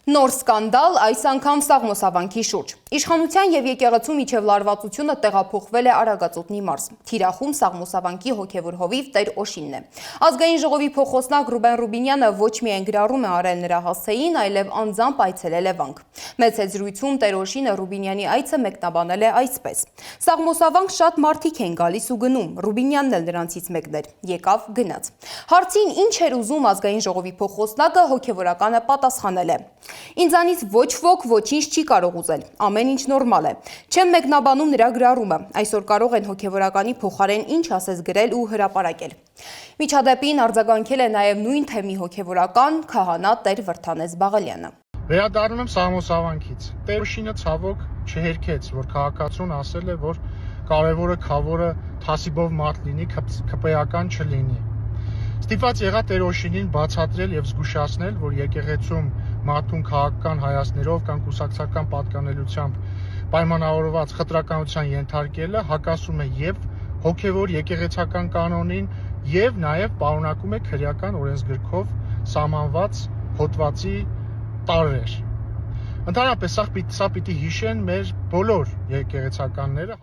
Նոր սկանդալ այս անգամ Սաղմոսավանքի շուրջ։ Իշխանության եւ եկեղեցու միջև լարվածությունը տեղափոխվել է Արագածոտնի մարզ։ Թիրախում Սաղմոսավանքի հոգևոր հովիվ Տեր Օշինն է։ Ազգային ժողովի փոխոսնակ Ռուբեն Ռուբինյանը ոչ միայն գրառում է արել նրա հասցեին, այլև անձամբ այցելել է վանք։ Մեծ զրույցում Տեր Օշինը Ռուբինյանի այցը մեկնաբանել է այսպես. Սաղմոսավանք շատ մարդիկ են գալիս ու գնում, Ռուբինյանն էլ նրանցից մեկն էր, եկավ գնաց։ Հարցին ինչ էր ուզում ազգային ժողովի փոխոսնակը, հոգևորականը պատասխանել է. Ինձանից ոչ ոք ոչինչ չի կարող ուզել, ամեն ինչ նորմալ է։ Չեմ մեկնաբանում նրա գրառումը, այսօր կարող են հոգևորականի փոխարեն ինչ ասես գրել ու հրապարակել։ Միջադեպին արձագանքել է նաև նույն թեմի հոգևորական քահանա Տեր Վրդանես Բաղալյանը։ Վերադառնում եմ Սաղմոսավանքից։ Տեր Օշինը ցավոք չհերքեց, որ քաղաքացուն ասել է, որ կարևորը քավորը թասիբով մարդ լինի, քպեական չլինի։ Ստիպված եղա Տեր Օշինին բացատրել եւ զգուշացնել, որ եկեղեցում մարդուն քաղաքական հայացքներով կամ կուսակցական պատկանելությամբ պայմանավորված խտրականության ենթարկելը հակասում է եւ հոգեվոր եկեղեցական կանոնին եւ նաեւ պարունակում է քրեական օրենսգրքով սահմանված հոդվածի տարրեր։ Ընդհանրապես սա պիտի հիշեն մեր բոլոր եկեղեցականները։